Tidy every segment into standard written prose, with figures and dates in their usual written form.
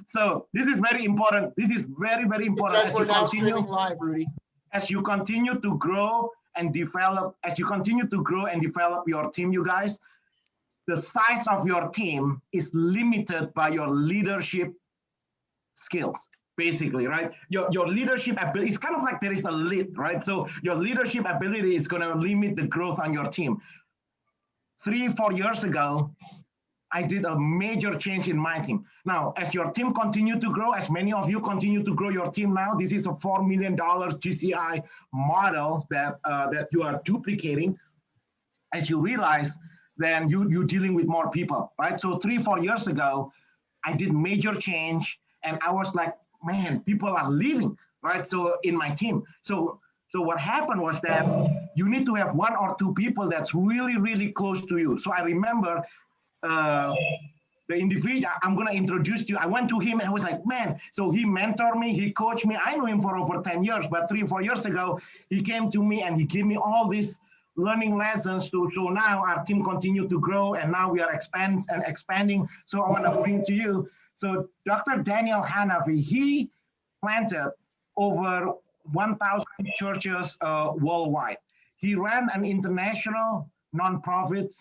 So this is very important. This is very, very important. As we're now streaming live, Rudy. As you continue to grow and develop, your team, you guys, the size of your team is limited by your leadership skills, basically, right? Your leadership ability, it's kind of like there is a lid, right? So your leadership ability is going to limit the growth on your team. 3-4 years ago, I did a major change in my team. Now, as your team continue to grow, as many of you continue to grow your team now, this is a $4 million GCI model that you are duplicating. As you realize, then you're dealing with more people, right? So 3-4 years ago, I did major change, and I was like, man, people are leaving, right? So in my team. So what happened was that you need to have 1 or 2 people that's really, really close to you. So I remember the individual I'm going to introduce to you. I went to him and I was like, man, so he mentored me, he coached me. I knew him for over 10 years, but 3-4 years ago, he came to me and he gave me all these learning lessons so now our team continue to grow, and now we are expanding. So I want to bring to you. So Dr. Daniel HANAFI, he planted over 1,000 churches worldwide. He ran an international nonprofit,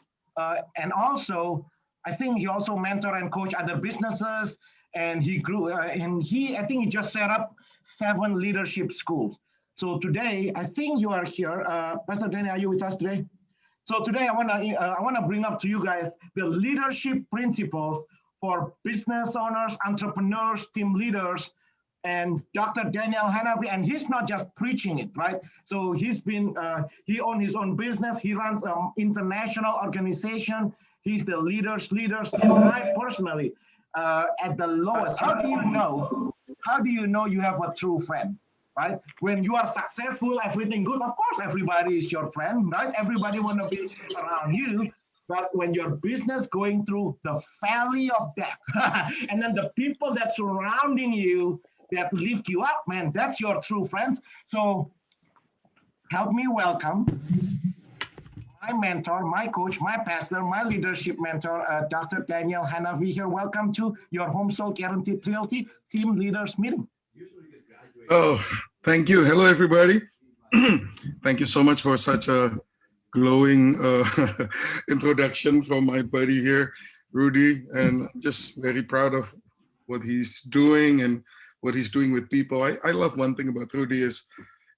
and also, I think he also mentored and coached other businesses, and he grew, I think he just set up 7 leadership schools. So today, I think you are here. Pastor Danny, are you with us today? So today I wanna bring up to you guys the leadership principles for business owners, entrepreneurs, team leaders, and Dr. Daniel HANAFI, and he's not just preaching it, right? So he's been, he owns his own business, he runs an international organization, he's the leaders, and I personally, at the lowest, how do you know you have a true friend, right? When you are successful, everything good, of course, everybody is your friend, right? Everybody wanna be around you. But when your business going through the valley of death, and then the people that surrounding you that lift you up, man, that's your true friends. So help me welcome my mentor, my coach, my pastor, my leadership mentor, Dr. Daniel HANAFI here. Welcome to your Home Sold Guaranteed Realty Team Leaders Meeting. Oh, thank you. Hello, everybody. Thank you so much for such a glowing introduction from my buddy here, Rudy, and just very proud of what he's doing and what he's doing with people. I love one thing about Rudy is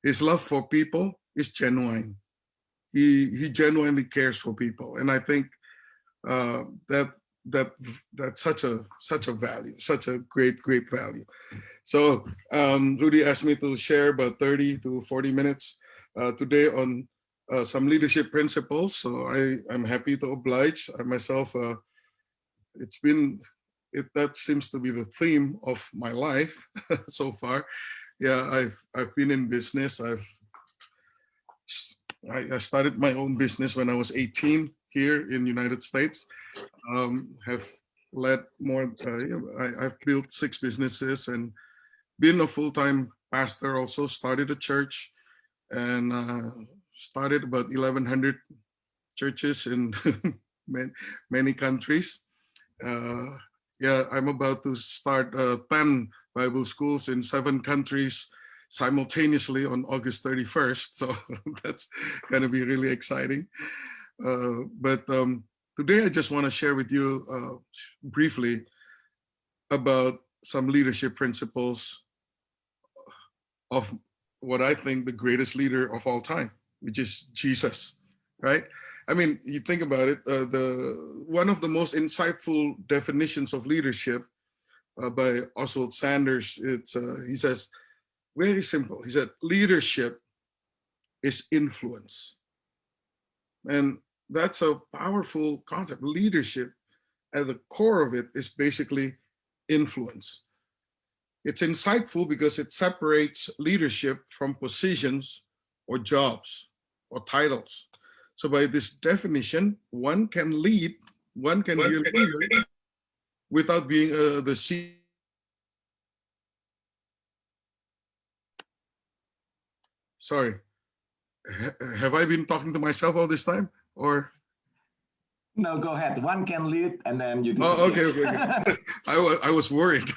his love for people is genuine. He genuinely cares for people, and I think that's such a value, such a great value. So Rudy asked me to share about 30 to 40 minutes today on some leadership principles. So I'm happy to oblige. I myself, that seems to be the theme of my life so far. Yeah, I've been in business. I started my own business when I was 18 here in the United States. Have led more, I've built 6 businesses and been a full-time pastor, also started a church and started about 1,100 churches in many countries. Yeah, I'm about to start 10 Bible schools in 7 countries simultaneously on August 31st. So that's going to be really exciting. But today I just want to share with you briefly about some leadership principles of what I think the greatest leader of all time, which is Jesus, right? I mean, you think about it, one of the most insightful definitions of leadership by Oswald Sanders, he says, very simple. He said, leadership is influence. And that's a powerful concept. Leadership, at the core of it, is basically influence. It's insightful because it separates leadership from positions or jobs or titles. So by this definition, one can be a leader without being the CEO. Sorry, have I been talking to myself all this time, or? No, go ahead. One can lead, and then you Oh, disappear. okay. I was worried.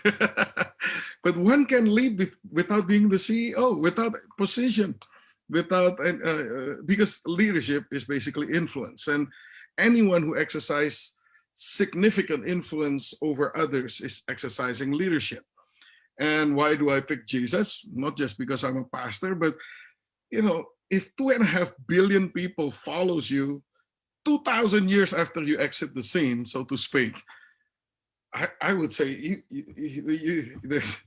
But one can lead without being the CEO, without position, without because leadership is basically influence, and anyone who exercises significant influence over others is exercising leadership. And why do I pick Jesus? Not just because I'm a pastor, but if 2.5 billion people follows you 2,000 years after you exit the scene, so to speak, I would say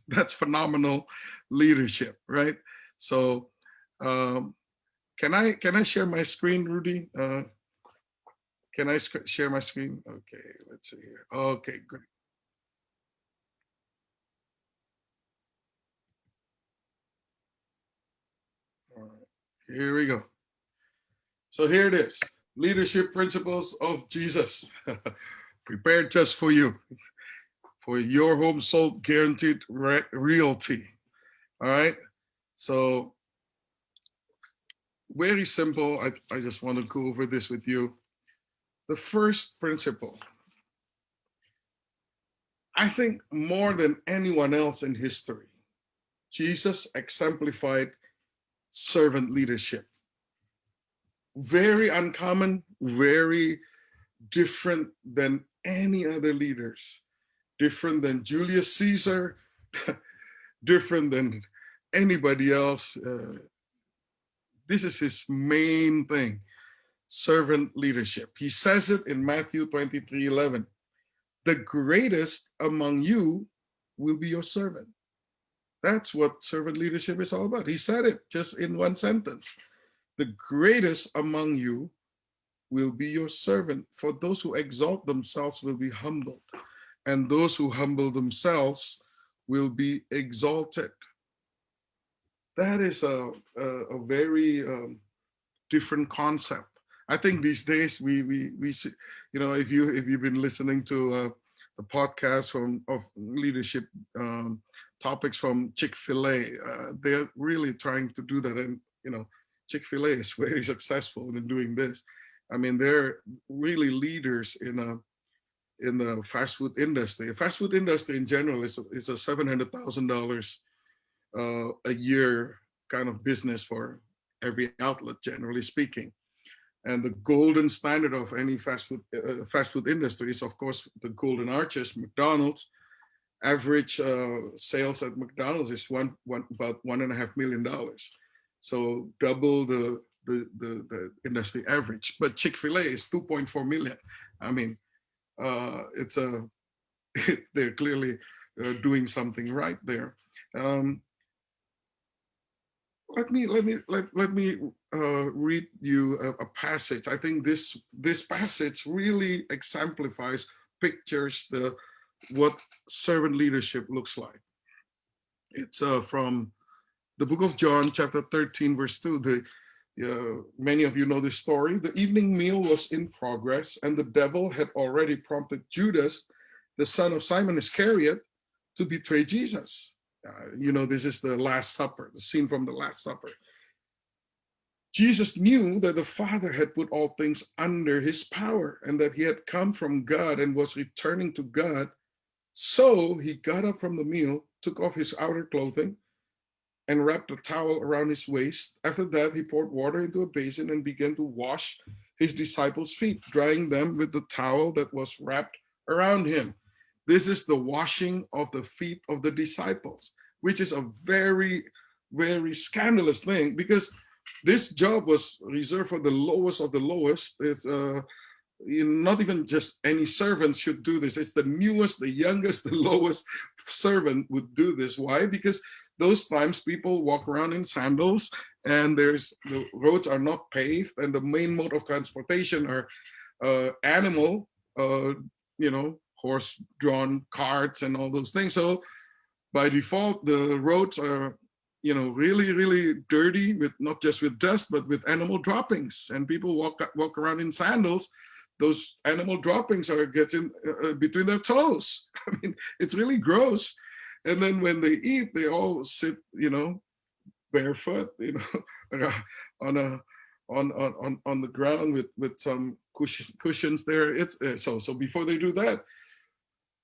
that's phenomenal leadership, right? So, can I share my screen, Rudy? Can I share my screen? Okay, let's see here. Okay, great. All right, here we go. So here it is: leadership principles of Jesus, prepared just for you, for your home sold guaranteed realty. All right. So very simple. I just want to go over this with you. The first principle, I think more than anyone else in history, Jesus exemplified servant leadership. Very uncommon, very different than any other leaders, different than Julius Caesar, different than anybody else. This is his main thing: servant leadership. He says it in Matthew 23:11. The greatest among you will be your servant. That's what servant leadership is all about. He said it just in one sentence. The greatest among you will be your servant. For those who exalt themselves will be humbled, and those who humble themselves will be exalted. That is a very different concept. I think these days we see, if you've been listening to the podcast of leadership topics from Chick-fil-A, they're really trying to do that, and Chick-fil-A is very successful in doing this. I mean, they're really leaders in the fast food industry. The fast food industry in general is a $700,000 a year kind of business for every outlet, generally speaking. And the golden standard of any fast food industry is, of course, the golden arches. McDonald's average sales at McDonald's is about $1.5 million, so double the industry average. But Chick-fil-A is 2.4 million. I mean, it's they're clearly doing something right there. Let me read you a passage. I think this passage really exemplifies, pictures what servant leadership looks like. It's from the book of John, chapter 13, verse 2. Many of you know this story. The evening meal was in progress, and the devil had already prompted Judas, the son of Simon Iscariot, to betray Jesus. This is the Last Supper, the scene from the Last Supper. Jesus knew that the Father had put all things under his power and that he had come from God and was returning to God. So he got up from the meal, took off his outer clothing, and wrapped a towel around his waist. After that, he poured water into a basin and began to wash his disciples' feet, drying them with the towel that was wrapped around him. This is the washing of the feet of the disciples, which is a very, very scandalous thing, because this job was reserved for the lowest of the lowest. It's not even just any servant should do this. It's the newest, the youngest, the lowest servant would do this. Why? Because those times people walk around in sandals, and the roads are not paved, and the main mode of transportation are animal, horse-drawn carts and all those things. So by default, the roads are really, really dirty, with not just with dust, but with animal droppings. And people walk around in sandals. Those animal droppings are getting between their toes. I mean, it's really gross. And then when they eat, they all sit, barefoot, on the ground with some cushions there. It's so before they do that,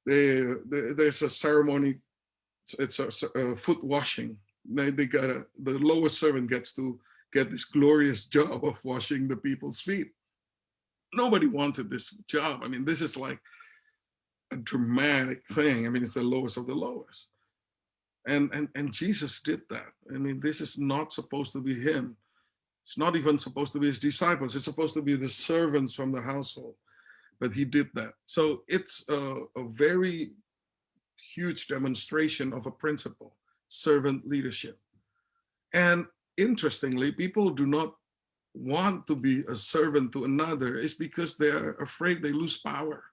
there's a ceremony. It's a foot washing. They got the lowest servant gets to get this glorious job of washing the people's feet. Nobody wanted this job. I mean, this is like a dramatic thing. I mean, it's the lowest of the lowest. And Jesus did that. I mean, this is not supposed to be him. It's not even supposed to be his disciples. It's supposed to be the servants from the household. But he did that. So it's a very huge demonstration of a principle, servant leadership. And interestingly, people do not want to be a servant to another. It's because they're afraid they lose power.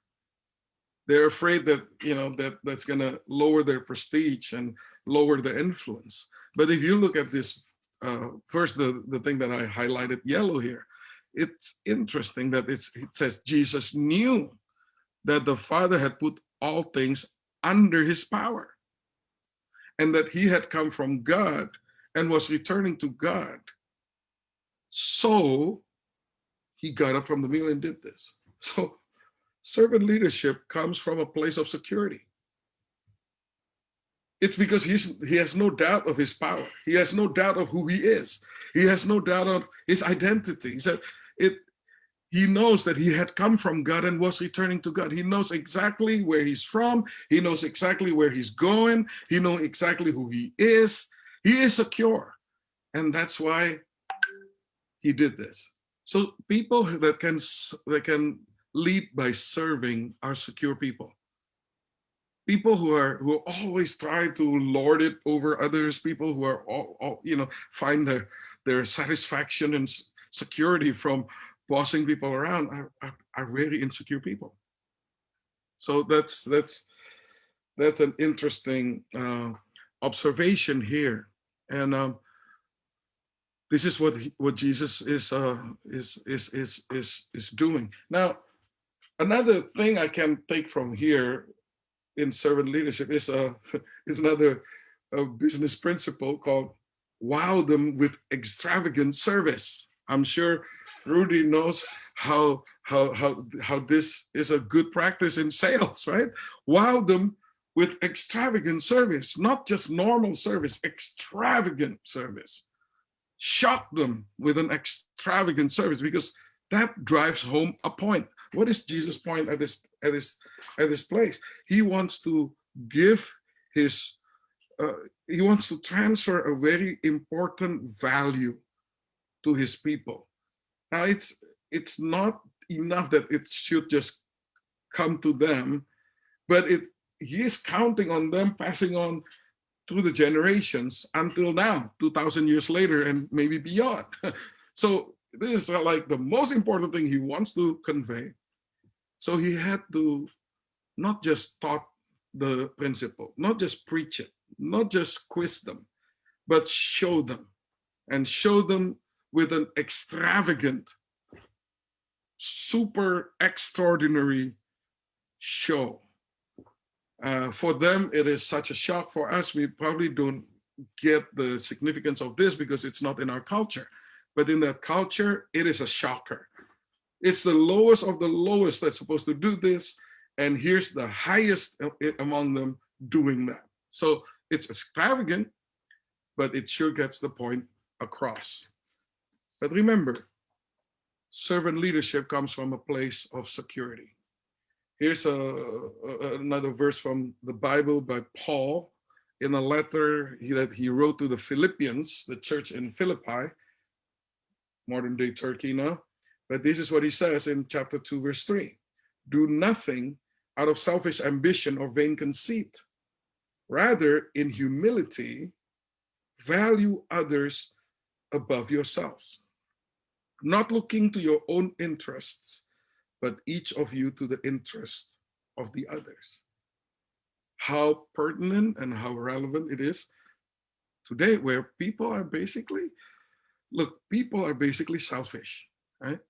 They're afraid that, that's going to lower their prestige and lower their influence. But if you look at this first, the thing that I highlighted yellow here, it's interesting that it says Jesus knew that the Father had put all things under his power and that he had come from God and was returning to God. So he got up from the meal and did this. So servant leadership comes from a place of security. It's because he has no doubt of his power. He has no doubt of who he is. He has no doubt of his identity. He said he knows that he had come from God and was returning to God. He knows exactly where he's from. He knows exactly where he's going. He knows exactly who he is. He is secure. And that's why he did this. So people that can lead by serving are secure people. People who always try to lord it over others, people who are all find their satisfaction and security from bossing people around are very insecure people. So that's an interesting observation here, and this is what Jesus is doing. Now, another thing I can take from here in servant leadership is another business principle called wow them with extravagant service. I'm sure Rudy knows how this is a good practice in sales, right? Wow them with extravagant service, not just normal service, extravagant service. Shock them with an extravagant service, because that drives home a point. What is Jesus' point at this place? He wants to give he wants to transfer a very important value to his people. Now, it's not enough that it should just come to them, but he is counting on them passing on through the generations until now, 2,000 years later, and maybe beyond. So this is like the most important thing he wants to convey. So he had to not just taught the principle, not just preach it, not just quiz them, but show them, and show them with an extravagant, super extraordinary show. For them, it is such a shock. For us, we probably don't get the significance of this because it's not in our culture. But in that culture, it is a shocker. It's the lowest of the lowest that's supposed to do this. And here's the highest among them doing that. So it's extravagant, but it sure gets the point across. But remember, servant leadership comes from a place of security. Here's another verse from the Bible by Paul in a letter that he wrote to the Philippians, the church in Philippi, modern day Turkey now. But this is what he says in chapter 2, verse 3. Do nothing out of selfish ambition or vain conceit. Rather, in humility, value others above yourselves, not looking to your own interests, but each of you to the interest of the others. How pertinent and how relevant it is today, where people are basically selfish, right?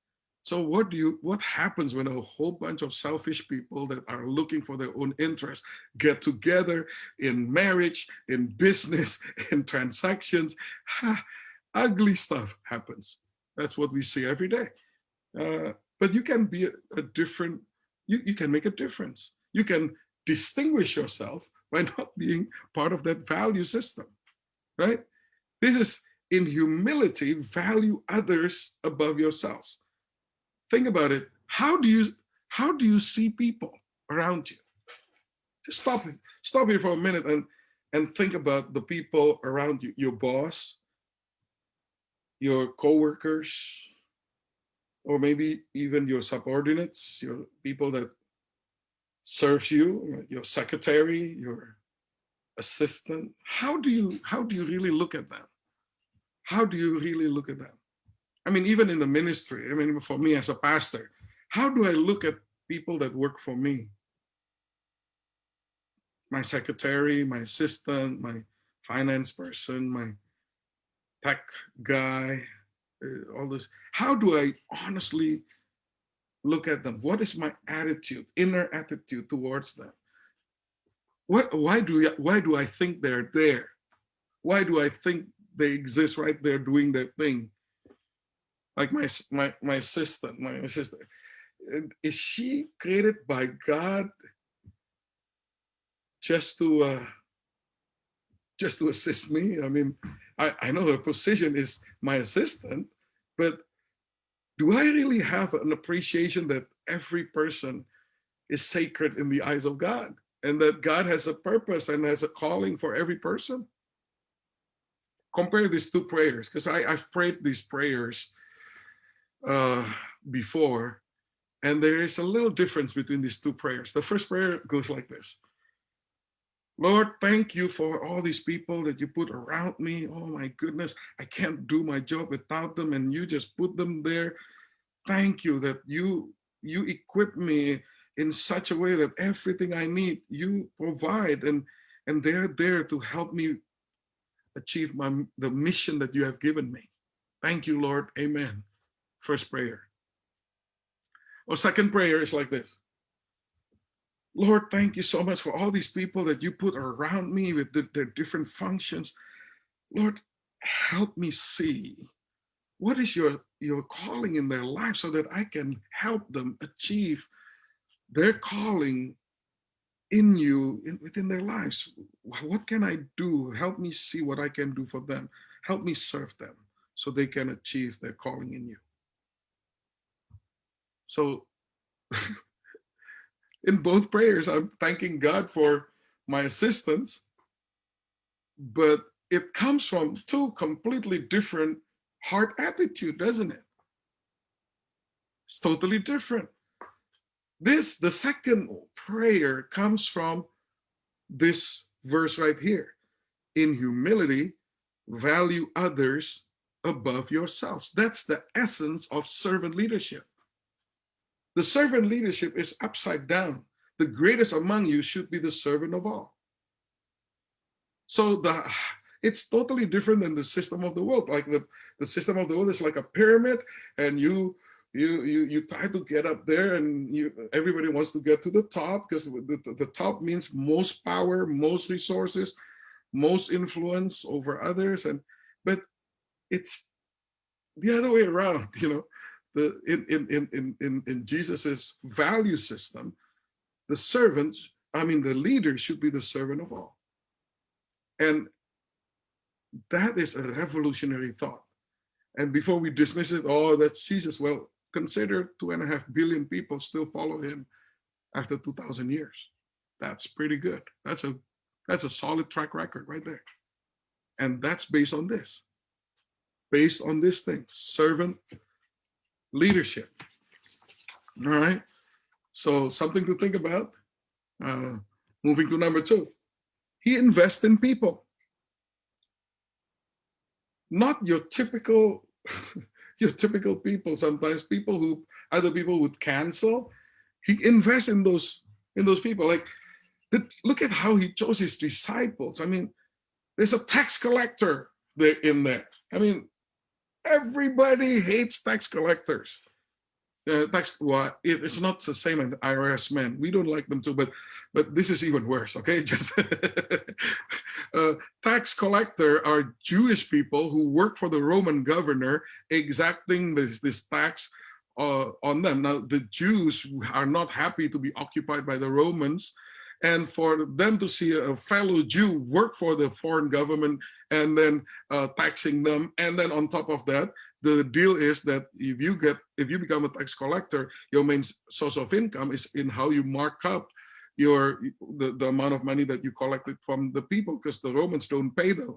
So what happens when a whole bunch of selfish people that are looking for their own interests get together in marriage, in business, in transactions? Ugly stuff happens. That's what we see every day. but you can be a different, you can make a difference. You can distinguish yourself by not being part of that value system, right? This is in humility, value others above yourselves. Think about it. How do you see people around you? Just stop here for a minute and think about the people around you, your boss, your coworkers, or maybe even your subordinates, your people that serves you, your secretary, your assistant. How do you really look at them? How do you really look at them? I mean, even in the ministry, I mean, for me as a pastor, how do I look at people that work for me? My secretary, my assistant, my finance person, my tech guy, all this. How do I honestly look at them? What is my attitude, inner attitude towards them? Why do I think they're there? Why do I think they exist right there doing their thing? Like my assistant, is she created by God just to assist me? I mean, I know her position is my assistant, but do I really have an appreciation that every person is sacred in the eyes of God, and that God has a purpose and has a calling for every person? Compare these two prayers, because I've prayed these prayers before, and there is a little difference between these two prayers. The first prayer goes like this: Lord, thank you for all these people that you put around me. Oh my goodness, I can't do my job without them, and you just put them there. Thank you that you equip me in such a way that everything I need, you provide, and they're there to help me achieve the mission that you have given me. Thank you, Lord. Amen. First prayer. Or second prayer is like this: Lord, thank you so much for all these people that you put around me with their different functions. Lord, help me see what is your calling in their life, so that I can help them achieve their calling in you, within their lives. What can I do? Help me see what I can do for them. Help me serve them so they can achieve their calling in you. So in both prayers, I'm thanking God for my assistance, but it comes from two completely different heart attitude, doesn't it? It's totally different. The second prayer comes from this verse right here. In humility, value others above yourselves. That's the essence of servant leadership. The servant leadership is upside down. The greatest among you should be the servant of all. So it's totally different than the system of the world. Like the system of the world is like a pyramid, and you try to get up there, and everybody wants to get to the top, because the top means most power, most resources, most influence over others. But it's the other way around, in Jesus's value system, the leader should be the servant of all. And that is a revolutionary thought. And before we dismiss it, oh, that's Jesus. Well, consider 2.5 billion people still follow him after 2,000 years. That's pretty good. That's a solid track record right there. And that's based on this thing, servant leadership. All right. So something to think about. Moving to number 2. He invests in people. Not your typical people. Sometimes other people would cancel. He invests in those people. Like, look at how he chose his disciples. I mean, there's a tax collector in there. I mean, everybody hates tax collectors. It's not the same as IRS men. We don't like them too, but this is even worse. Okay, just tax collector are Jewish people who work for the Roman governor, exacting this tax on them. Now, the Jews are not happy to be occupied by the Romans, and for them to see a fellow Jew work for the foreign government and then taxing them, and then on top of that, the deal is that if you become a tax collector, your main source of income is in how you mark up the amount of money that you collected from the people, because the Romans don't pay the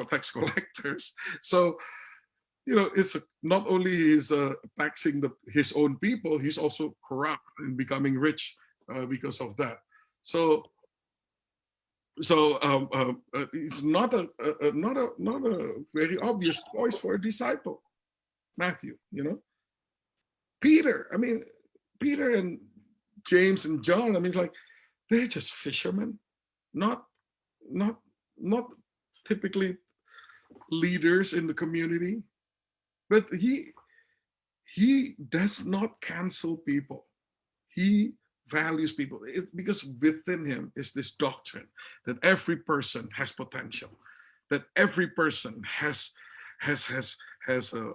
tax collectors. So, you know, it's not only is taxing his own people, he's also corrupt and becoming rich because of that. So it's not a very obvious choice for a disciple, Matthew. You know, Peter. I mean, Peter and James and John. I mean, like, they're just fishermen, not typically leaders in the community. But he does not cancel people. He values people. It's because within him is this doctrine that every person has potential, that every person has a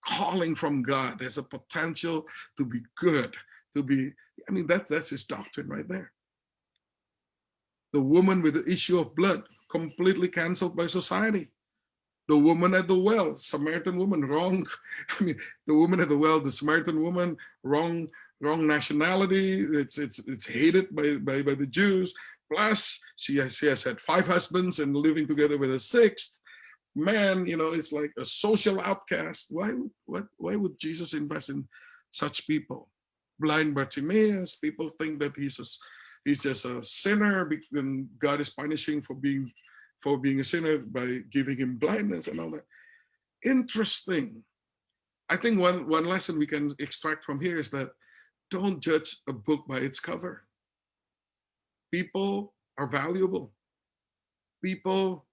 calling from God, has a potential to be good, to be. I mean, that's his doctrine right there. The woman with the issue of blood, completely canceled by society. The woman at the well, Samaritan woman, wrong. I mean, the woman at the well, the Samaritan woman, wrong nationality. It's hated by the Jews. Plus, she has had 5 husbands and living together with a 6th man. You know, it's like a social outcast. Why would Jesus invest in such people? Blind Bartimaeus. People think that he's just a sinner, and God is punishing for being a sinner by giving him blindness and all that. Interesting. I think one lesson we can extract from here is that don't judge a book by its cover. People are valuable. People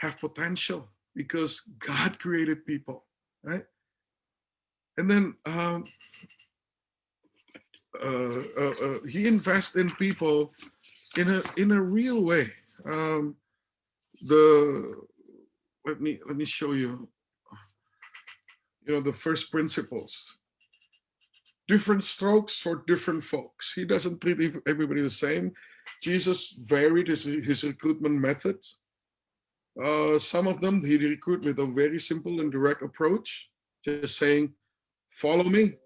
have potential because God created people, right? And then he invests in people in a real way. Let me show you. You know, the first principles. Different strokes for different folks. He doesn't treat everybody the same. Jesus varied his recruitment methods. Some of them he recruit with a very simple and direct approach, just saying, "Follow me."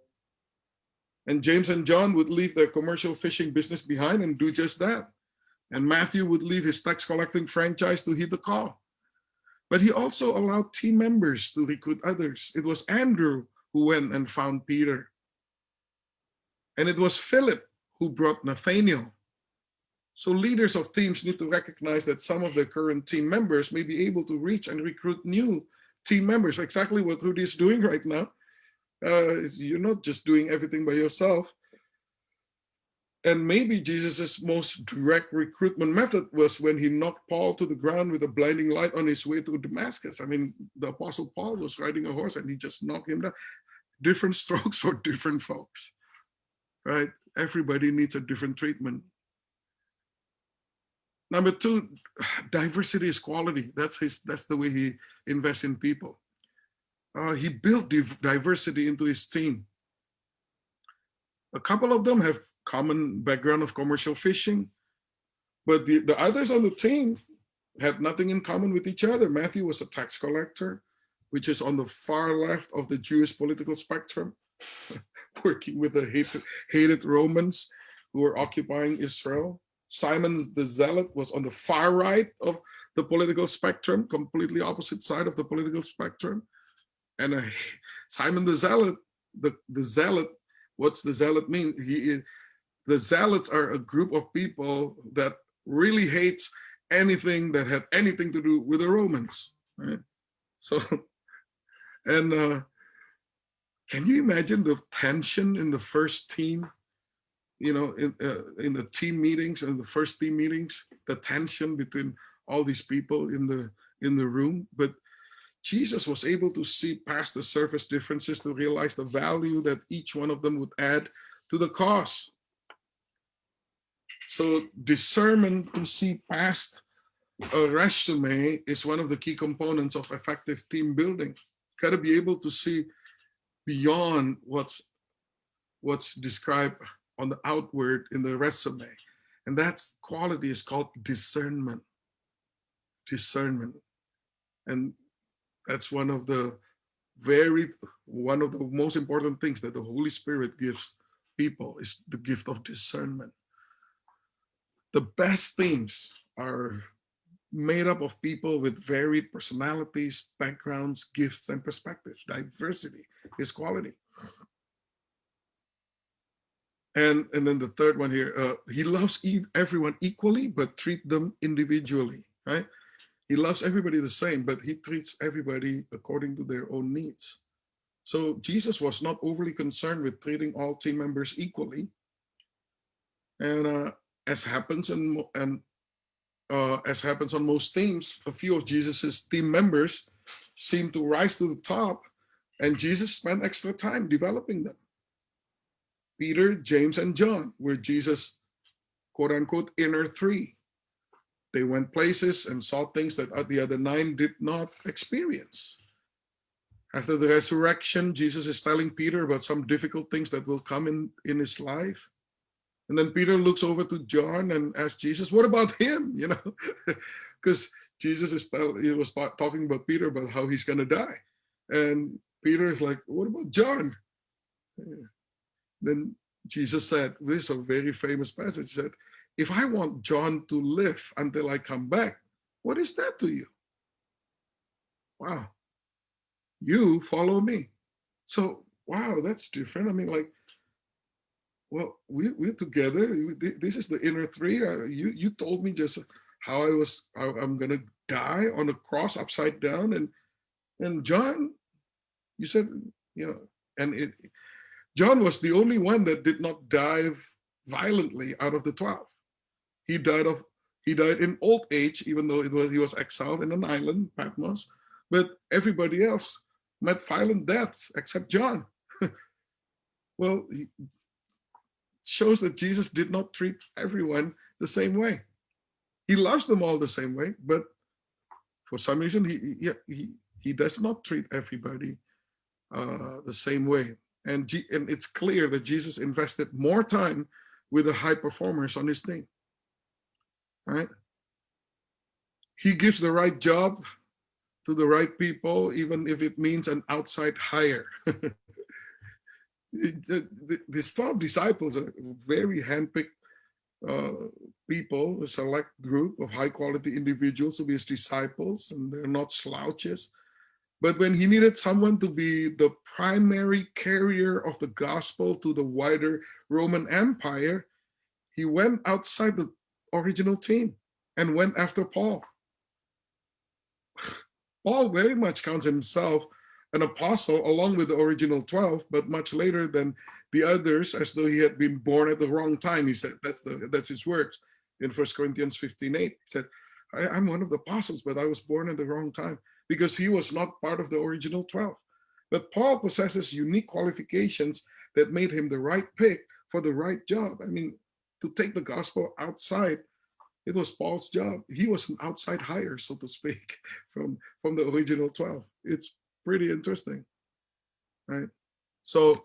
And James and John would leave their commercial fishing business behind and do just that. And Matthew would leave his tax collecting franchise to heed the call. But he also allowed team members to recruit others. It was Andrew who went and found Peter. And it was Philip who brought Nathaniel. So leaders of teams need to recognize that some of their current team members may be able to reach and recruit new team members. Exactly what Rudy is doing right now. You're not just doing everything by yourself. And maybe Jesus's most direct recruitment method was when he knocked Paul to the ground with a blinding light on his way to Damascus. I mean, the Apostle Paul was riding a horse and he just knocked him down. Different strokes for different folks, right? Everybody needs a different treatment. Number 2, diversity is quality. That's the way he invests in people. He built diversity into his team. A couple of them have common background of commercial fishing, but the others on the team had nothing in common with each other. Matthew was a tax collector, which is on the far left of the Jewish political spectrum, working with the hated Romans who were occupying Israel. Simon the Zealot was on the far right of the political spectrum, completely opposite side of the political spectrum. And Simon the Zealot, the Zealot, what's the Zealot mean? The Zealots are a group of people that really hates anything that had anything to do with the Romans, right? So, and can you imagine the tension in the first team? You know, in the team meetings, in the first team meetings, the tension between all these people in the room. But Jesus was able to see past the surface differences to realize the value that each one of them would add to the cause. So discernment to see past a resume is one of the key components of effective team building. Got to be able to see beyond what's described on the outward in the resume. And that quality is called discernment. Discernment. And that's one of the most important things that the Holy Spirit gives people is the gift of discernment. The best teams are made up of people with varied personalities, backgrounds, gifts, and perspectives. Diversity is quality. And then the third one here, he loves everyone equally, but treat them individually, right? He loves everybody the same, but he treats everybody according to their own needs. So Jesus was not overly concerned with treating all team members equally. And as happens as happens on most teams, a few of Jesus's team members seem to rise to the top, and Jesus spent extra time developing them. Peter, James, and John were Jesus' quote unquote inner three. They went places and saw things that the other 9 did not experience. After the resurrection, Jesus is telling Peter about some difficult things that will come in his life. And then Peter looks over to John and asks Jesus, what about him? You know, because Jesus was talking about Peter about how he's going to die. And Peter is like, what about John? Then Jesus said, this is a very famous passage, he said, if I want John to live until I come back, what is that to you? Wow. You follow me. So, wow, that's different. I mean, like, well, we're together. This is the inner three. You told me just how I'm going to die on a cross upside down. And John, you said, you know, and John was the only one that did not die violently out of the 12. He died in old age, even though he was exiled in an island, Patmos. But everybody else met violent deaths except John. Well, it shows that Jesus did not treat everyone the same way. He loves them all the same way, but for some reason he does not treat everybody the same way. And it's clear that Jesus invested more time with the high performers on his team. Right? He gives the right job to the right people, even if it means an outside hire. These 12 disciples are very handpicked people, a select group of high quality individuals to be his disciples, and they're not slouches. But when he needed someone to be the primary carrier of the gospel to the wider Roman Empire, he went outside the original team and went after Paul. Paul very much counts himself an apostle along with the original 12, but much later than the others, as though he had been born at the wrong time. He said, that's his words in 1 Corinthians 15:8. He said, I'm one of the apostles, but I was born at the wrong time, because he was not part of the original 12. But Paul possesses unique qualifications that made him the right pick for the right job. I mean, to take the gospel outside, it was Paul's job. He was an outside hire, so to speak, from the original 12. It's pretty interesting, right? So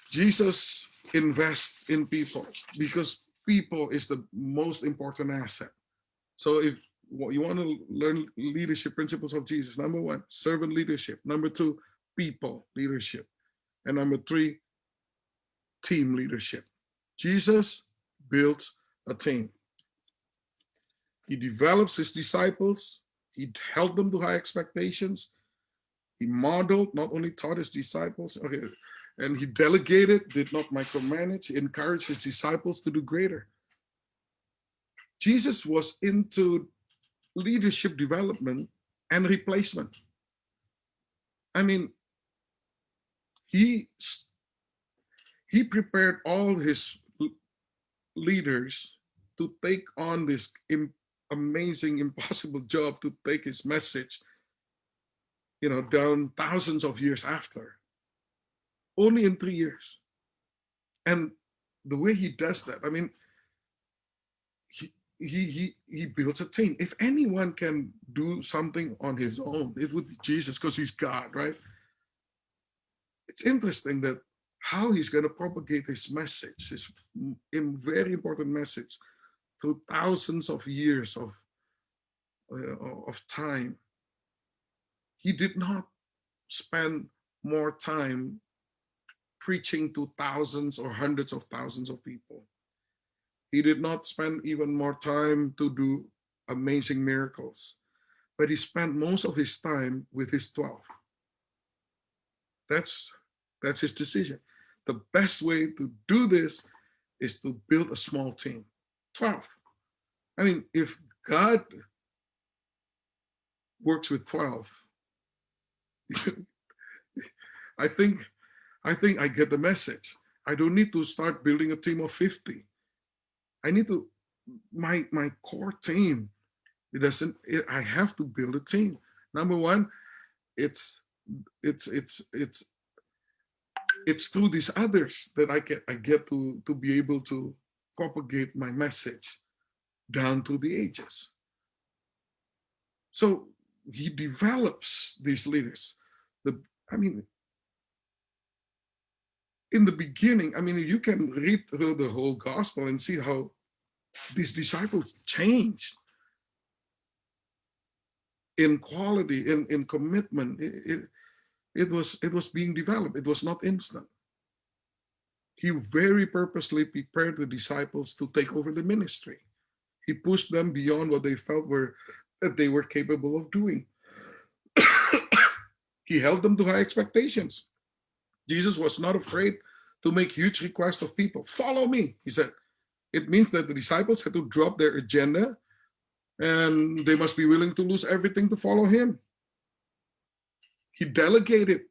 Jesus invests in people because people is the most important asset. So if you want to learn leadership principles of Jesus, number 1, servant leadership. Number 2, people leadership. And number 3, team leadership. Jesus builds a team. He develops his disciples. He held them to high expectations. He modeled, not only taught his disciples, and he delegated, did not micromanage, he encouraged his disciples to do greater. Jesus was into leadership development and replacement. I mean, he prepared all his leaders to take on this amazing, impossible job to take his message, down thousands of years after, only in 3 years. And the way he does that, I mean, he builds a team. If anyone can do something on his own, it would be Jesus, because he's God, right? it's interesting that how he's going to propagate his message, his very important message, through thousands of years of time. He did not spend more time preaching to thousands or hundreds of thousands of people. He did not spend even more time to do amazing miracles, but he spent most of his time with his 12. That's his decision. The best way to do this is to build a small team. 12. I mean, if God works with 12, I think I get the message. I don't need to start building a team of 50. I need to my core team. I have to build a team. Number one, it's through these others that I get to be able to propagate my message down to the ages. So he develops these leaders. In the beginning, you can read through the whole gospel and see how these disciples changed in quality, in commitment. It was being developed. It was not instant. He very purposely prepared the disciples to take over the ministry. He pushed them beyond what they felt that they were capable of doing. He held them to high expectations. Jesus was not afraid to make huge requests of people. Follow me, he said. It means that the disciples had to drop their agenda and they must be willing to lose everything to follow him. He delegated.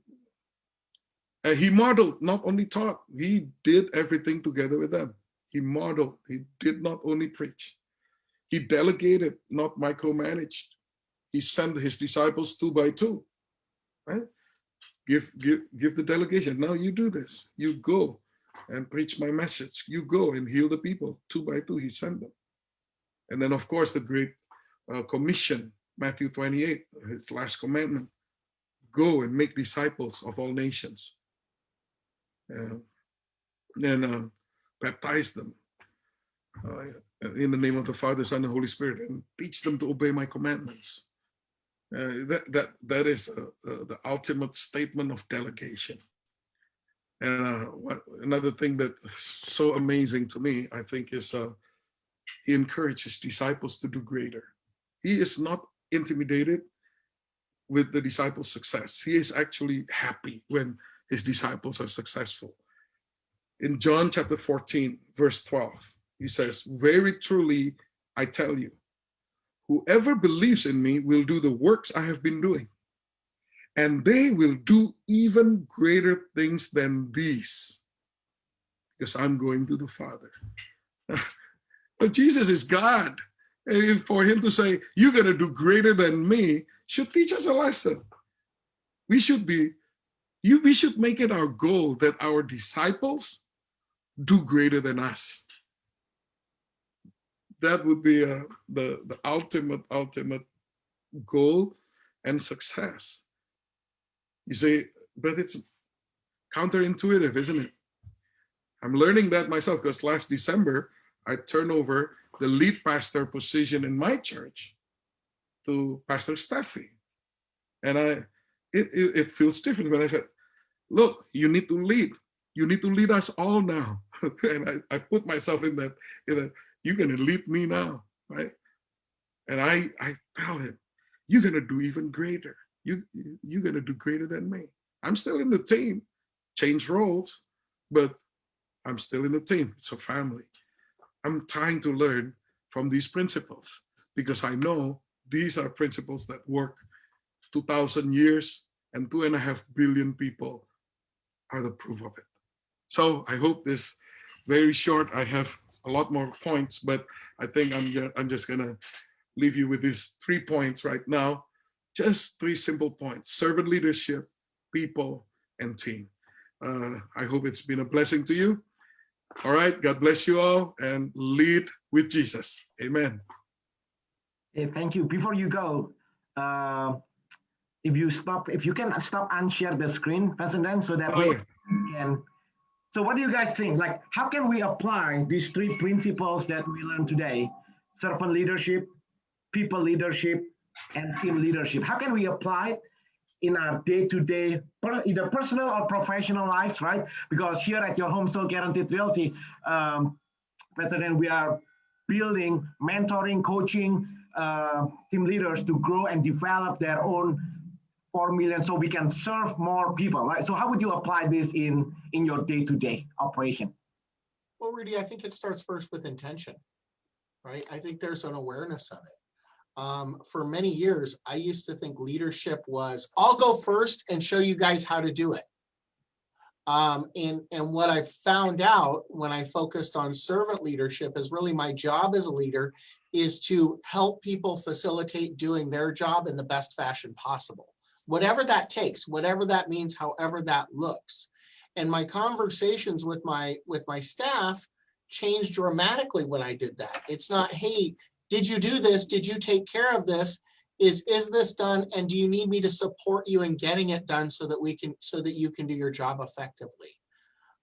He modeled, not only taught. He did everything together with them. He modeled. He did not only preach. He delegated, not micromanaged. He sent his disciples 2 by 2. Right? Give the delegation. Now you do this. You go and preach my message. You go and heal the people. 2 by 2, he sent them. And then, of course, the great commission, Matthew 28, his last commandment. Go and make disciples of all nations. And baptize them in the name of the Father, Son, and Holy Spirit, and teach them to obey my commandments. That is the ultimate statement of delegation. And another thing that's so amazing to me, I think, is he encourages disciples to do greater. He is not intimidated with the disciples' success. He is actually happy when his disciples are successful. In John chapter 14, verse 12, he says, very truly, I tell you, whoever believes in me will do the works I have been doing, and they will do even greater things than these, because I'm going to the Father. But Jesus is God. And for him to say, you're going to do greater than me, should teach us a lesson. We should make it our goal that our disciples do greater than us. That would be the ultimate goal and success. You say, but it's counterintuitive, isn't it? I'm learning that myself, because last December, I turned over the lead pastor position in my church to Pastor Steffi. And it feels different when I said, look, you need to lead. You need to lead us all now. And I put myself in that, you're going to lead me now, right? And I tell him, you're going to do even greater. You're going to do greater than me. I'm still in the team, change roles, but I'm still in the team. It's a family. I'm trying to learn from these principles because I know these are principles that work 2,000 years and 2.5 billion people are the proof of it. So I hope this very short. I have a lot more points, but I think I'm just gonna leave you with these 3 points right now. Just 3 simple points: servant leadership, people, and team. I hope it's been a blessing to you. All right, God bless you all, and lead with Jesus. Amen. Hey, thank you. Before you go, if you can stop unshare the screen, President, so that Oh, we yeah. can. So what do you guys think? Like, how can we apply these three principles that we learned today? Servant leadership, people leadership, and team leadership. How can we apply it in our day-to-day, either personal or professional lives, right? Because here at your home soul guaranteed realty, President, we are building, mentoring, coaching team leaders to grow and develop their own 4 million so we can serve more people, right? So how would you apply this in your day-to-day operation? Well, Rudy, I think it starts first with intention, right? I think there's an awareness of it. For many years, I used to think leadership was, I'll go first and show you guys how to do it. And what I found out when I focused on servant leadership is really my job as a leader is to help people facilitate doing their job in the best fashion possible. Whatever that takes, whatever that means, however that looks. And my conversations with my staff changed dramatically when I did that. It's not, hey, did you do this? Did you take care of this? Is this done? And do you need me to support you in getting it done so that you can do your job effectively?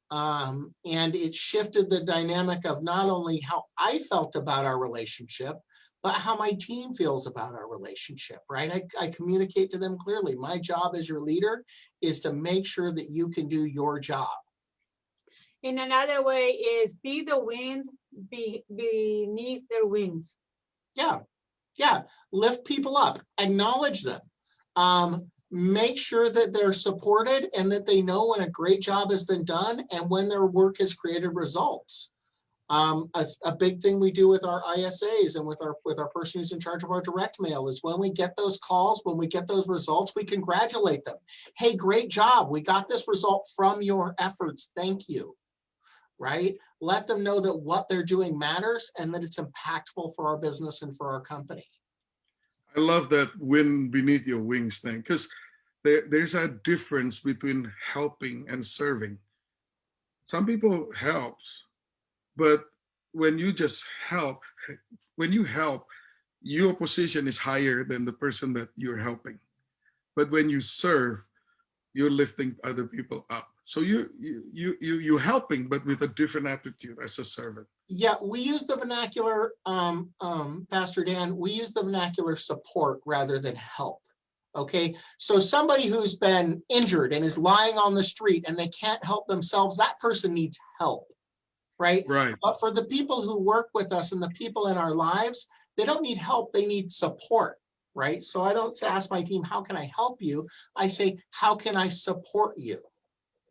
And it shifted the dynamic of not only how I felt about our relationship, but how my team feels about our relationship, right? I communicate to them clearly. My job as your leader is to make sure that you can do your job. In another way is be the wind beneath their wings. Yeah, lift people up, acknowledge them, make sure that they're supported and that they know when a great job has been done and when their work has created results. A big thing we do with our ISAs and with our person who's in charge of our direct mail is when we get those calls, when we get those results, we congratulate them. Hey, great job. We got this result from your efforts. Thank you. Right? Let them know that what they're doing matters and that it's impactful for our business and for our company. I love that wind beneath your wings thing, because there's a difference between helping and serving. Some people helps, but when you just help, your position is higher than the person that you're helping. But when you serve, you're lifting other people up. So you're helping, but with a different attitude as a servant. Yeah, we use the vernacular, Pastor Dan, we use the vernacular support rather than help. Okay, so somebody who's been injured and is lying on the street and they can't help themselves, that person needs help, right? Right. But for the people who work with us and the people in our lives, they don't need help, they need support, right? So I don't ask my team, how can I help you? I say, how can I support you,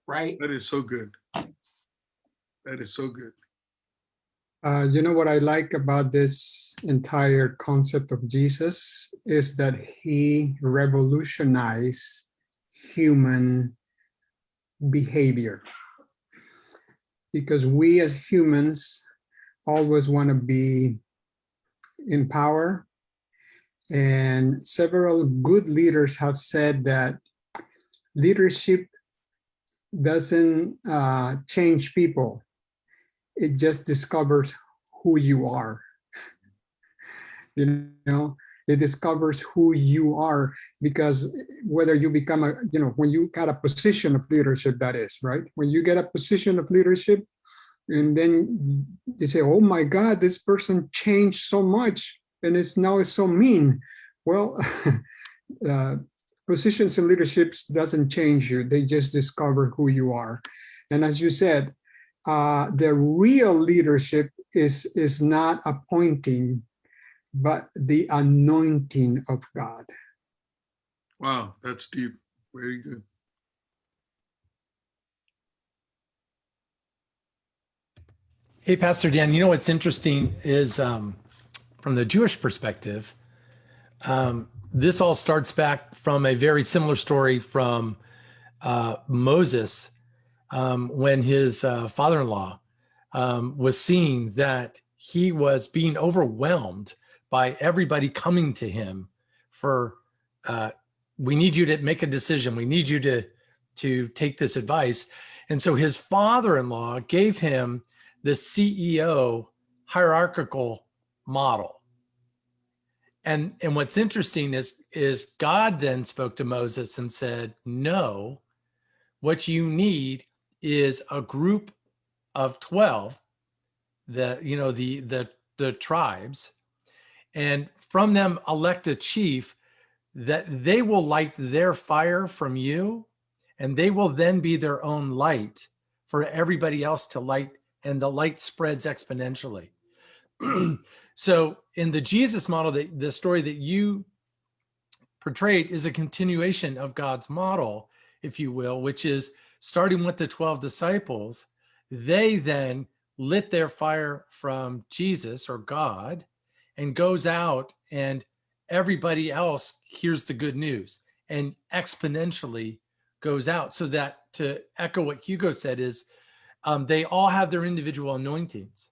right? That is so good. That is so good. You know what I like about this entire concept of Jesus is that he revolutionized human behavior. Because we as humans always want to be in power. And several good leaders have said that leadership doesn't change people. It just discovers who you are. You know, it discovers who you are, because whether you become when you got a position of leadership, that is, right? When you get a position of leadership and then you say, oh my God, this person changed so much and it's so mean. Well, positions in leaderships doesn't change you. They just discover who you are. And as you said, the real leadership is not appointing, but the anointing of God. Wow, that's deep. Very good. Hey, Pastor Dan, you know what's interesting is from the Jewish perspective, this all starts back from a very similar story from Moses, when his father-in-law was seeing that he was being overwhelmed by everybody coming to him for, we need you to make a decision. We need you to take this advice. And so his father-in-law gave him the CEO hierarchical model. And what's interesting is God then spoke to Moses and said, no, what you need is a group of 12, the tribes, and from them elect a chief that they will light their fire from you, and they will then be their own light for everybody else to light, and the light spreads exponentially. So in the Jesus model, the story that you portrayed is a continuation of God's model, if you will, which is starting with the 12 disciples. They then lit their fire from Jesus or God and goes out, and everybody else hears the good news and exponentially goes out. So that, to echo what Hugo said, is they all have their individual anointings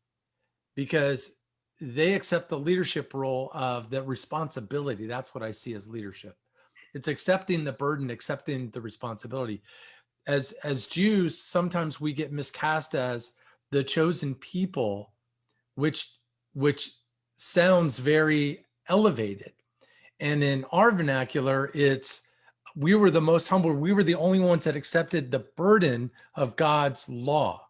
because they accept the leadership role of the responsibility. That's what I see as leadership. It's accepting the burden, accepting the responsibility. As Jews, sometimes we get miscast as the chosen people, which sounds very elevated. And in our vernacular, it's we were the most humble. We were the only ones that accepted the burden of God's law.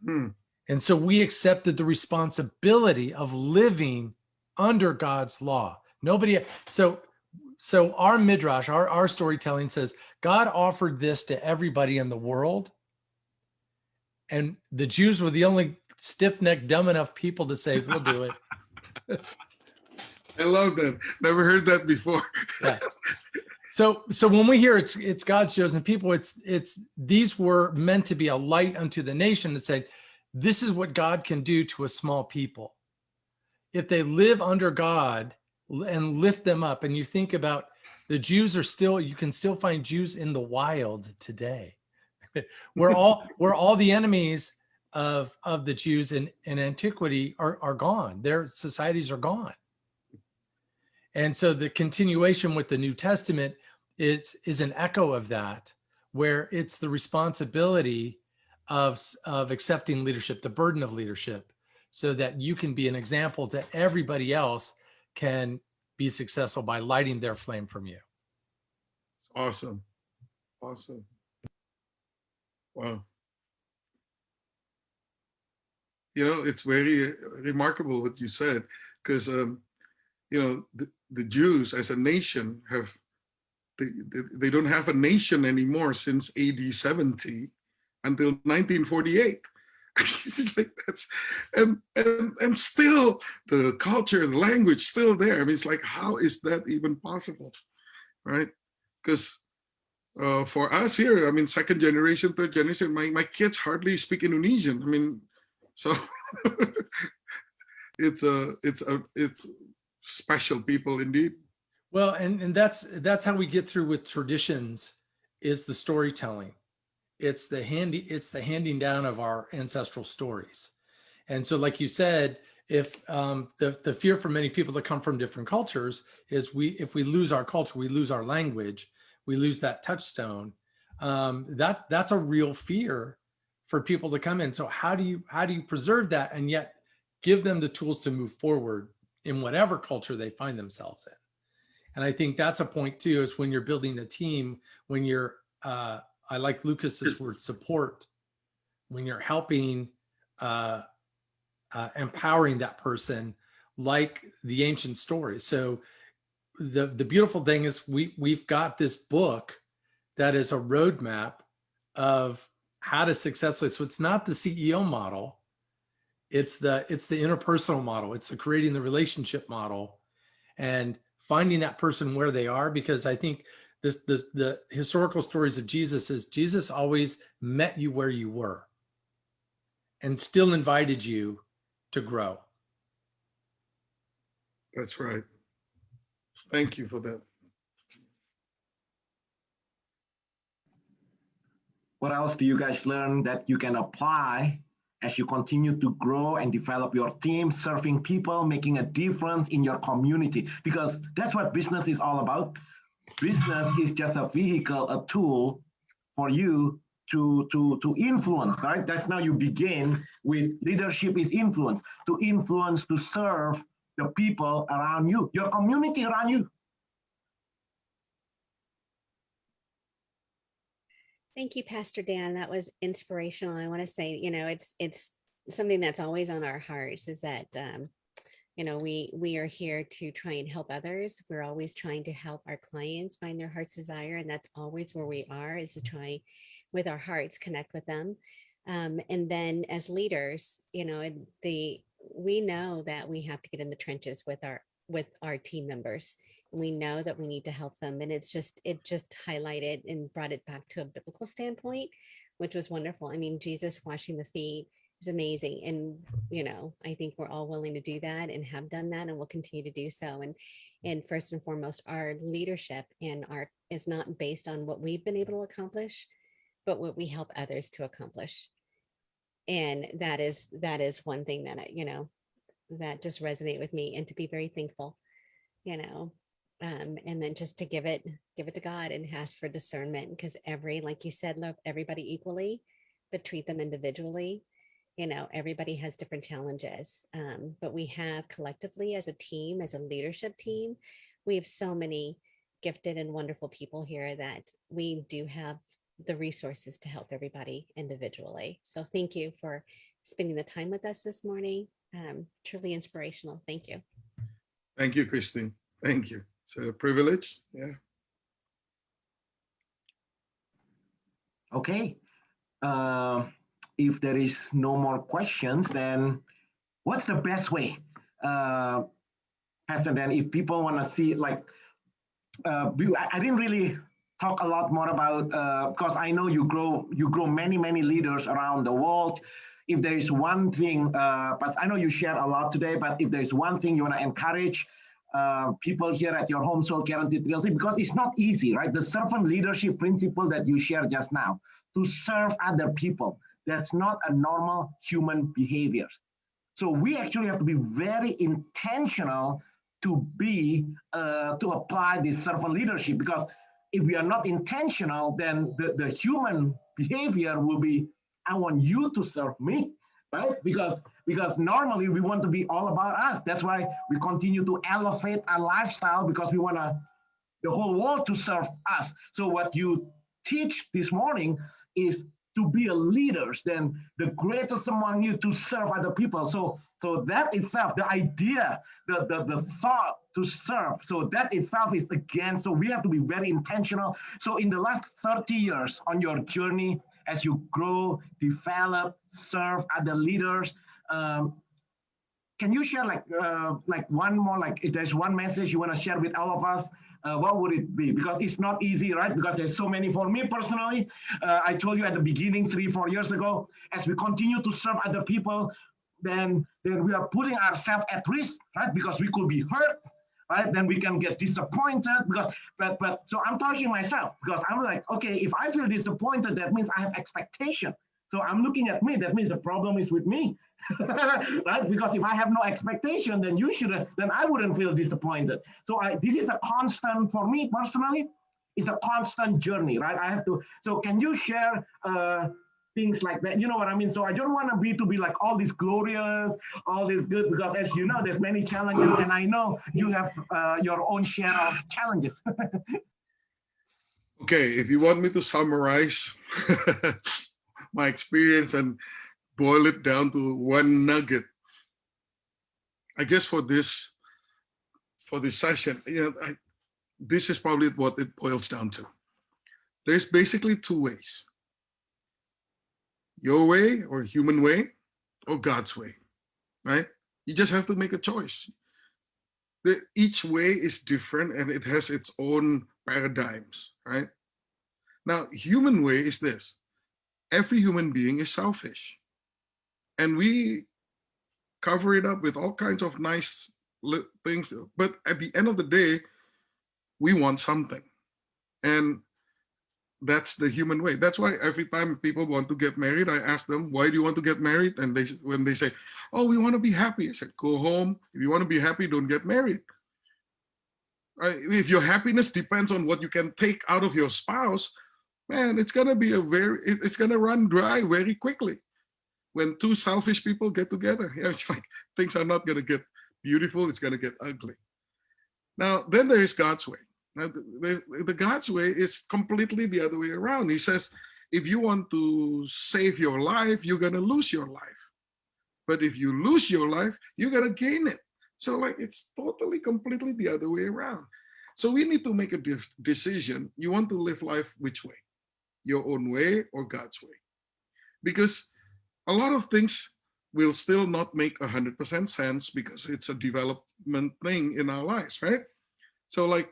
And so we accepted the responsibility of living under God's law. Nobody. So our midrash, our storytelling says God offered this to everybody in the world, and the Jews were the only stiff-necked, dumb enough people to say, "We'll do it." I love that. Never heard that before. Yeah. So when we hear it's God's chosen people, it's these were meant to be a light unto the nation that said, this is what God can do to a small people. If they live under God and lift them up, and you think about the Jews are still, you can still find Jews in the wild today. We're all the enemies of the Jews in antiquity are gone. Their societies are gone. And so the continuation with the New Testament is an echo of that, where it's the responsibility of accepting leadership, the burden of leadership, so that you can be an example that everybody else can be successful by lighting their flame from you. Awesome. Awesome. Wow. You know, it's very remarkable what you said, because, you know, the Jews as a nation have, they don't have a nation anymore since AD 70 until 1948. It's like that's, and still the culture, the language still there. I mean, it's like, how is that even possible, right? Because for us here, I mean, second generation, third generation, my kids hardly speak Indonesian. I mean, so it's special people indeed. Well, and that's how we get through with traditions, is the storytelling. It's the handing down of our ancestral stories. And so, like you said, if the fear for many people that come from different cultures is if we lose our culture, we lose our language, we lose that touchstone. That's a real fear for people to come in. So how do you preserve that and yet give them the tools to move forward in whatever culture they find themselves in? And I think that's a point too, is when you're building a team, when you're I like Lucas's word, support, when you're helping, empowering that person, like the ancient stories. So the beautiful thing is we've got this book that is a roadmap of how to successfully. So it's not the CEO model, it's the interpersonal model, it's the creating the relationship model, and finding that person where they are. Because I think the historical stories of Jesus is Jesus always met you where you were and still invited you to grow. That's right. Thank you for that. What else do you guys learn that you can apply as you continue to grow and develop your team, serving people, making a difference in your community? Because that's what business is all about. Business is just a vehicle, a tool for you to influence, right? That's now you begin with leadership is influence, to serve the people around you, your community around you. Thank you, Pastor Dan. That was inspirational. I want to say, it's something that's always on our hearts is that, we are here to try and help others. We're always trying to help our clients find their heart's desire. And that's always where we are, is to try with our hearts, connect with them. And then as leaders, we know that we have to get in the trenches with our team members. We know that we need to help them. And it just highlighted and brought it back to a biblical standpoint, which was wonderful. I mean, Jesus washing the feet is amazing. And, I think we're all willing to do that and have done that and will continue to do so. And first and foremost, our leadership and is not based on what we've been able to accomplish, but what we help others to accomplish. And that is one thing that, that just resonate with me, and to be very thankful, and then just to give it to God and ask for discernment, because like you said, love everybody equally, but treat them individually. Everybody has different challenges, but we have collectively as a team, as a leadership team, we have so many gifted and wonderful people here that we do have the resources to help everybody individually. So thank you for spending the time with us this morning. Truly inspirational. Thank you. Thank you, Christine. Thank you. It's a privilege. Yeah. Okay. If there is no more questions, then what's the best way? Pastor Dan, if people want to see, I didn't really talk a lot more about, because I know you grow many leaders around the world. If there is one thing, but I know you share a lot today, but if there's one thing you want to encourage people here at your home soul guaranteed realty, because it's not easy, right? The servant leadership principle that you shared just now, to serve other people, that's not a normal human behavior. So we actually have to be very intentional to apply this servant leadership, because if we are not intentional, then the human behavior will be, I want you to serve me, right? Because normally we want to be all about us. That's why we continue to elevate our lifestyle, because we want the whole world to serve us. So what you teach this morning is to be a leader, then the greatest among you to serve other people. So that itself, the idea, the thought to serve, so that itself is again, so we have to be very intentional. So in the last 30 years on your journey, as you grow, develop, serve other leaders, can you share like one more, like if there's one message you want to share with all of us, what would it be? Because it's not easy, right? Because there's so many. For me personally, I told you at the beginning 3-4 years ago, as we continue to serve other people, then we are putting ourselves at risk, right? Because we could be hurt, right? Then we can get disappointed, but so I'm talking myself, because I'm like, okay, if I feel disappointed, that means I have expectation. So I'm looking at me, that means the problem is with me, right? Because if I have no expectation, then then I wouldn't feel disappointed. So this is a constant, for me personally, it's a constant journey, right? I have to, so can you share things like that? You know what I mean? So I don't want to be like all this glorious, all this good, because as you know, there's many challenges, and I know you have your own share of challenges. Okay, if you want me to summarize my experience and boil it down to one nugget, I guess for this session, this is probably what it boils down to. There's basically two ways: your way, or human way, or God's way, right? You just have to make a choice. Each way is different and it has its own paradigms, right? Now, human way is this: every human being is selfish. And we cover it up with all kinds of nice things. But at the end of the day, we want something. And that's the human way. That's why every time people want to get married, I ask them, why do you want to get married? And when they say, oh, we want to be happy, I said, go home. If you want to be happy, don't get married. If your happiness depends on what you can take out of your spouse, man, it's going to run dry very quickly. When two selfish people get together, it's like things are not going to get beautiful, it's going to get ugly. Now, then there is God's way. Now, the God's way is completely the other way around. He says, if you want to save your life, you're going to lose your life. But if you lose your life, you're going to gain it. So like it's totally, completely the other way around. So we need to make a decision. You want to live life which way? Your own way or God's way? Because a lot of things will still not make 100% sense because it's a development thing in our lives, right? So like,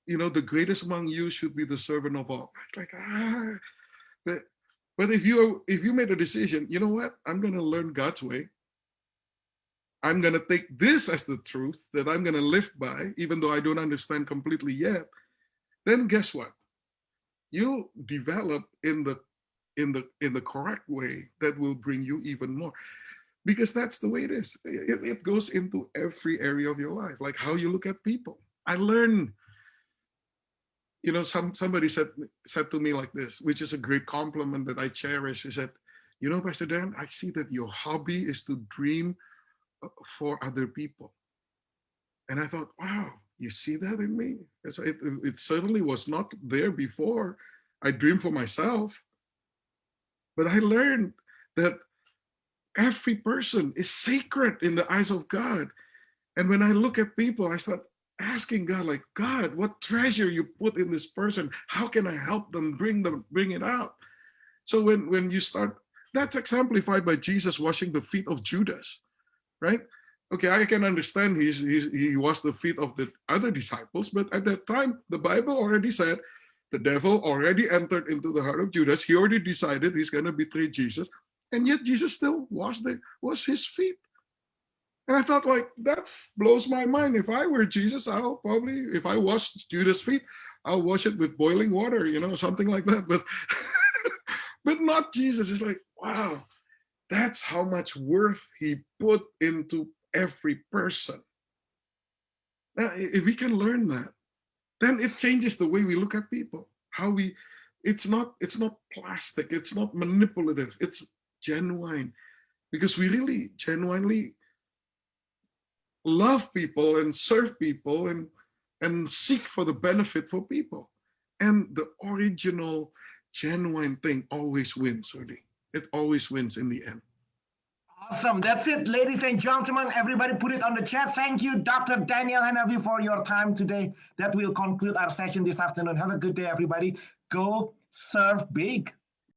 you know, the greatest among you should be the servant of all. Like, but if you made a decision, you know what? I'm going to learn God's way. I'm going to take this as the truth that I'm going to live by, even though I don't understand completely yet. Then guess what? You'll develop in the correct way that will bring you even more, because that's the way it is. It goes into every area of your life, like how you look at people. I learned, you know, somebody said to me like this, which is a great compliment that I cherish. He said, you know, Pastor Dan, I see that your hobby is to dream for other people. And I thought, wow, you see that in me? It certainly was not there before. I dreamed for myself. But I learned that every person is sacred in the eyes of God. And when I look at people, I start asking God, like, God, what treasure you put in this person? How can I help them bring it out? So when you start, that's exemplified by Jesus washing the feet of Judas, right? Okay, I can understand he washed the feet of the other disciples, but at that time, the Bible already said the devil already entered into the heart of Judas. He already decided he's going to betray Jesus, and yet Jesus still washed his feet. And I thought, like, that blows my mind. If I were Jesus, I'll probably, if I wash Judas' feet, I'll wash it with boiling water, you know, something like that. But but not Jesus. It's like, wow, that's how much worth he put into every person. Now, if we can learn that, then it changes the way we look at people. It's not plastic, it's not manipulative, it's genuine, because we really genuinely love people and serve people and seek for the benefit for people. And the original, genuine thing always wins, really. It always wins in the end. Awesome. That's it, ladies and gentlemen. Everybody put it on the chat. Thank you, Dr. Daniel HANAFI, for your time today. That will conclude our session this afternoon. Have a good day, everybody. Go serve big.